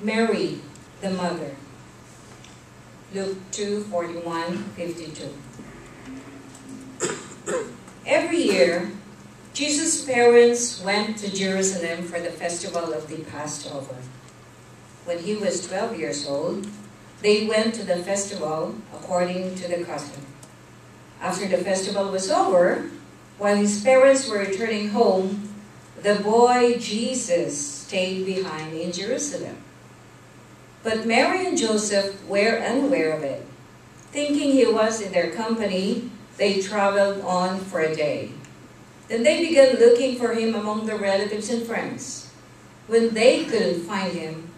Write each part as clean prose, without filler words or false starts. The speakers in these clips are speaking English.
Mary, the mother. Luke 2:41-52. Every year, Jesus' parents went to Jerusalem for the festival of the Passover. When he was 12 years old, they went to the festival according to the custom. After the festival was over, while his parents were returning home, the boy Jesus stayed behind in Jerusalem. But Mary and Joseph were unaware of it. Thinking he was in their company, they traveled on for a day. Then they began looking for him among their relatives and friends. When they couldn't find him,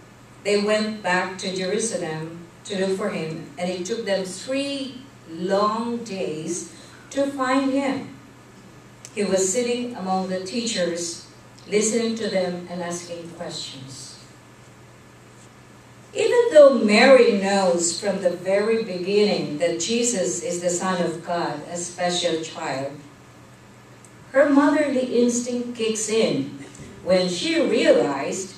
they went back to Jerusalem to look for him, and it took them 3 long days to find him. He was sitting among the teachers, listening to them and asking questions. Even though Mary knows from the very beginning that Jesus is the Son of God, a special child, her motherly instinct kicks in when she realized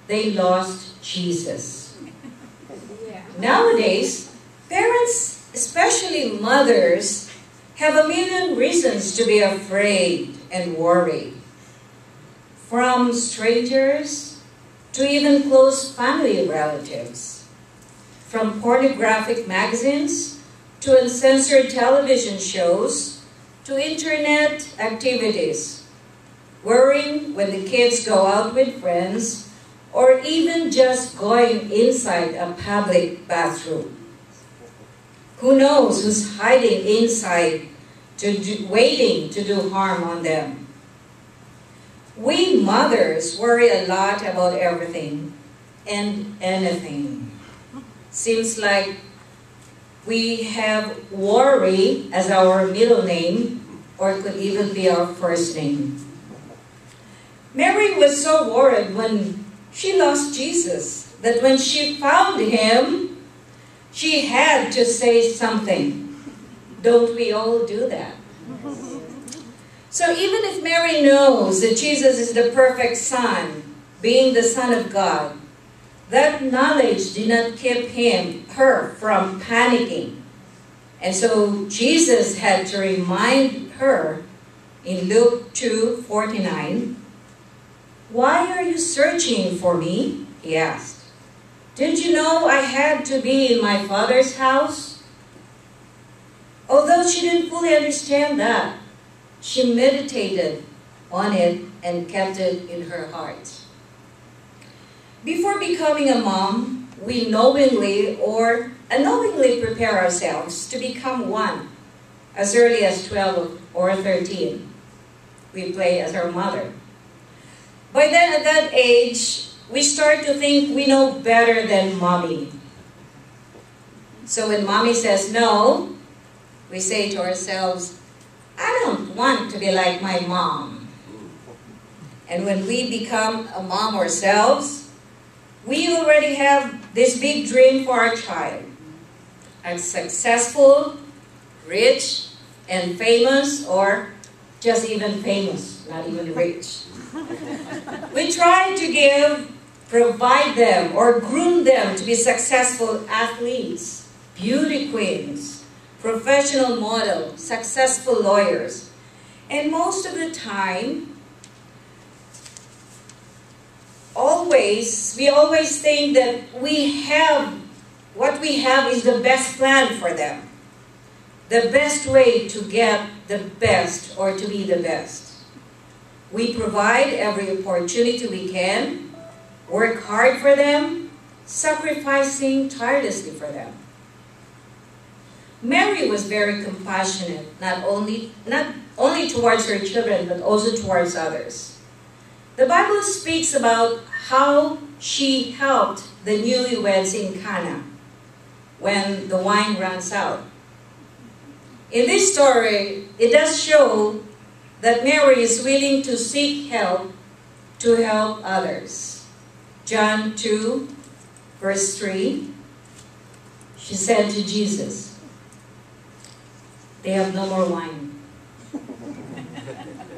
they lost Jesus. Nowadays, parents, especially mothers, have a million reasons to be afraid and worried. From strangers to even close family relatives. From pornographic magazines to uncensored television shows to internet activities. Worrying when the kids go out with friends or even just going inside a public bathroom. Who knows who's hiding inside waiting to do harm on them. We mothers worry a lot about everything and anything. Seems like we have worry as our middle name, or it could even be our first name. Mary was so worried when she lost Jesus that when she found him, she had to say something. Don't we all do that? So even if Mary knows that Jesus is the perfect Son, being the Son of God, that knowledge did not keep her from panicking. And so Jesus had to remind her in Luke 2:49, "Why are you searching for me?" he asked. "Didn't you know I had to be in my Father's house?" Although she didn't fully understand that, she meditated on it and kept it in her heart. Before becoming a mom, we knowingly or unknowingly prepare ourselves to become one. As early as 12 or 13, we play as our mother. By then, at that age, we start to think we know better than mommy. So when mommy says no, we say to ourselves, "I don't want to be like my mom." And when we become a mom ourselves, we already have this big dream for our child. A successful, rich, and famous, or just even famous, not even rich. We try to provide them or groom them to be successful athletes, beauty queens, professional models, successful lawyers. And most of the time, we always think that what we have is the best plan for them. The best way to get the best or to be the best. We provide every opportunity we can, work hard for them, sacrificing tirelessly for them. Mary was very compassionate, not only towards her children, but also towards others. The Bible speaks about how she helped the newlyweds in Cana when the wine runs out. In this story, it does show that Mary is willing to seek help to help others. John 2, verse 3, she said to Jesus, "They have no more wine."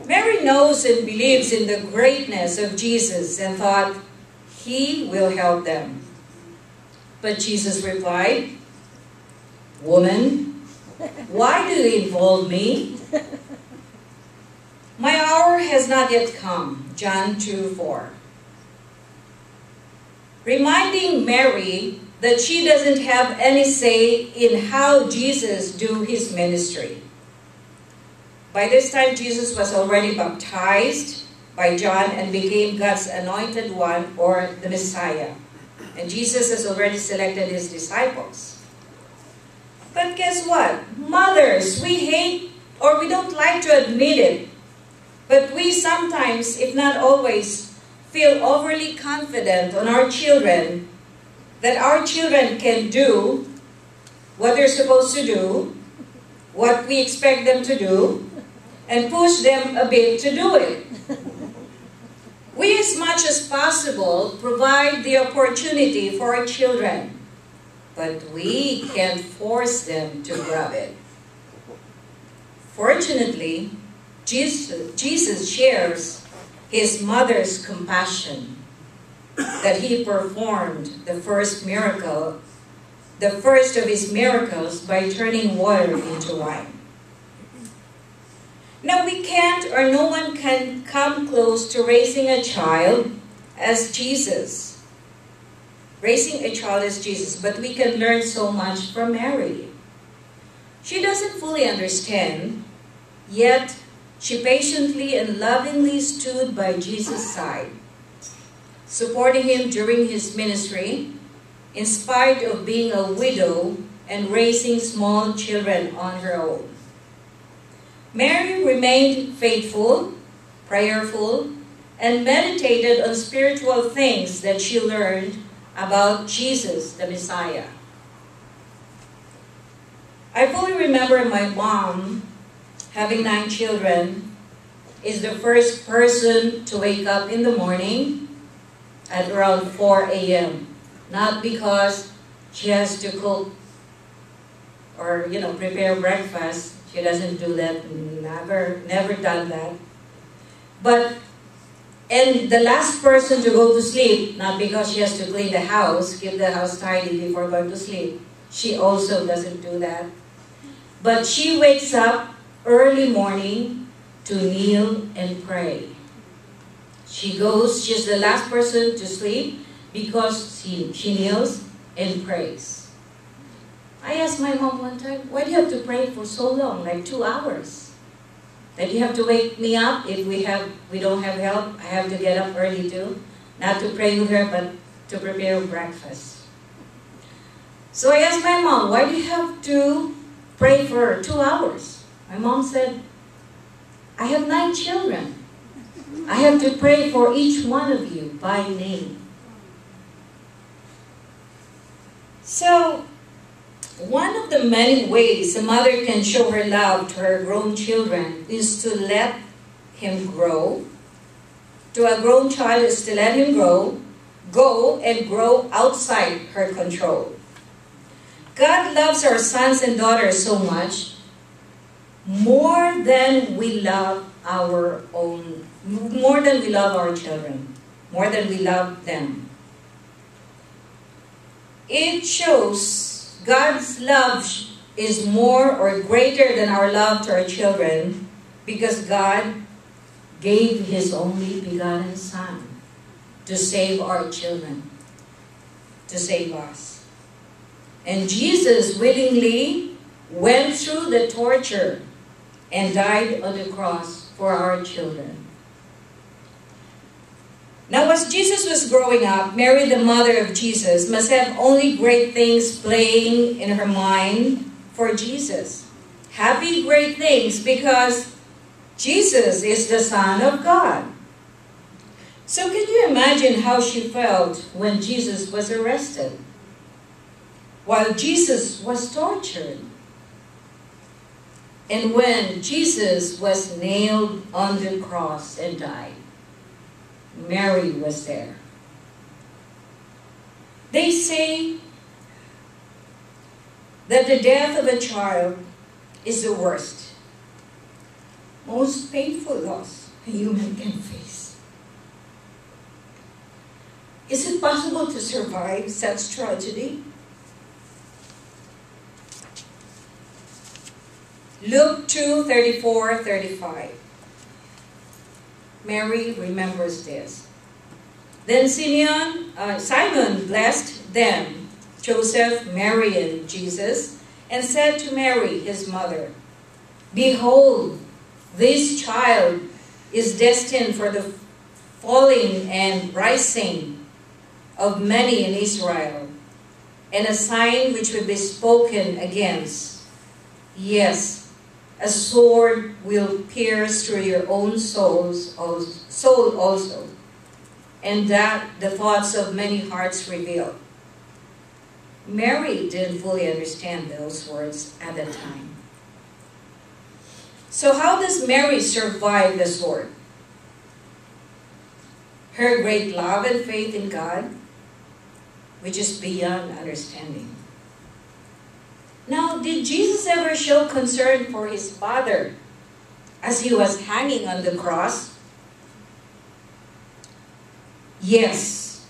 Mary knows and believes in the greatness of Jesus and thought, He will help them. But Jesus replied, "Woman, why do you involve me? My hour has not yet come." John 2:4. Reminding Mary that she doesn't have any say in how Jesus do his ministry. By this time, Jesus was already baptized by John and became God's anointed one, or the Messiah. And Jesus has already selected his disciples. But guess what? Mothers, we hate, or we don't like to admit it, but we sometimes, if not always, feel overly confident on our children that our children can do what they're supposed to do, what we expect them to do, and push them a bit to do it. We, as much as possible, provide the opportunity for our children, but we can't force them to grab it. Fortunately, Jesus shares his mother's compassion that he performed the first of his miracles by turning water into wine. Now, we can't, or no one can come close to raising a child as Jesus. Raising a child as Jesus, but we can learn so much from Mary. She doesn't fully understand, yet she patiently and lovingly stood by Jesus' side, supporting him during his ministry, in spite of being a widow and raising small children on her own. Mary remained faithful, prayerful, and meditated on spiritual things that she learned about Jesus, the Messiah. I fully remember my mom, having 9 children, is the first person to wake up in the morning at around 4 a.m. Not because she has to cook or, prepare breakfast. She doesn't do that, never done that. And the last person to go to sleep, not because she has to clean the house, keep the house tidy before going to sleep. She also doesn't do that. But she wakes up early morning to kneel and pray. She's the last person to sleep because she kneels and prays. I asked my mom one time, why do you have to pray for so long, like 2 hours? That you have to wake me up if we don't have help. I have to get up early too, not to pray with her, but to prepare breakfast. So I asked my mom, why do you have to pray for 2 hours? My mom said, I have 9 children. I have to pray for each one of you by name. So, one of the many ways a mother can show her love to her grown children is to let him grow. To a grown child is to let him go and grow outside her control. God loves our sons and daughters so much, more than we love our children, more than we love them. It shows God's love is more or greater than our love to our children because God gave his only begotten Son to save our children, to save us. And Jesus willingly went through the torture and died on the cross for our children. Now, as Jesus was growing up, Mary, the mother of Jesus, must have only great things playing in her mind for Jesus. Happy great things because Jesus is the Son of God. So can you imagine how she felt when Jesus was arrested? While Jesus was tortured? And when Jesus was nailed on the cross and died? Mary was there. They say that the death of a child is the worst, most painful loss a human can face. Is it possible to survive such tragedy? Luke 2:34-35. Mary remembers this. Then Simon blessed them, Joseph, Mary, and Jesus, and said to Mary, his mother, "Behold, this child is destined for the falling and rising of many in Israel, and a sign which will be spoken against. Yes, a sword will pierce through your own soul also, and that the thoughts of many hearts revealed." Mary didn't fully understand those words at the time. So how does Mary survive the sword? Her great love and faith in God, which is beyond understanding. Now, did Jesus ever show concern for his Father as he was hanging on the cross? Yes.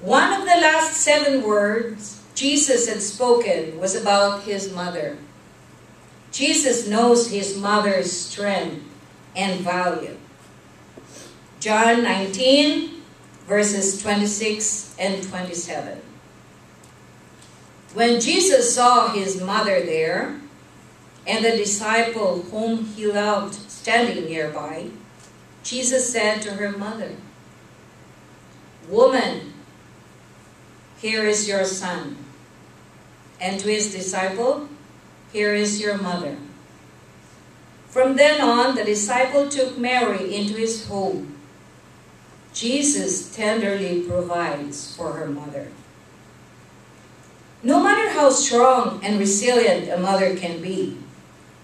One of the last 7 words Jesus had spoken was about his mother. Jesus knows his mother's strength and value. John 19, verses 26 and 27. When Jesus saw his mother there, and the disciple whom he loved standing nearby, Jesus said to her mother, "Woman, here is your son." And to his disciple, "Here is your mother." From then on, the disciple took Mary into his home. Jesus tenderly provides for her mother. No matter how strong and resilient a mother can be,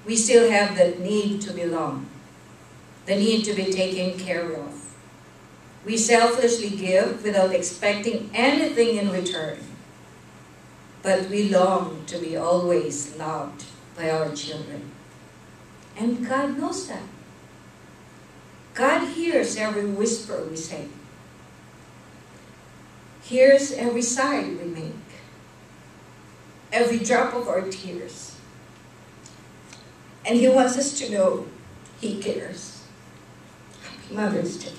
we still have that need to belong, the need to be taken care of. We selflessly give without expecting anything in return, but we long to be always loved by our children. And God knows that. God hears every whisper we say, hears every sigh we make, every drop of our tears. And he wants us to know he cares. Happy Mother's Day.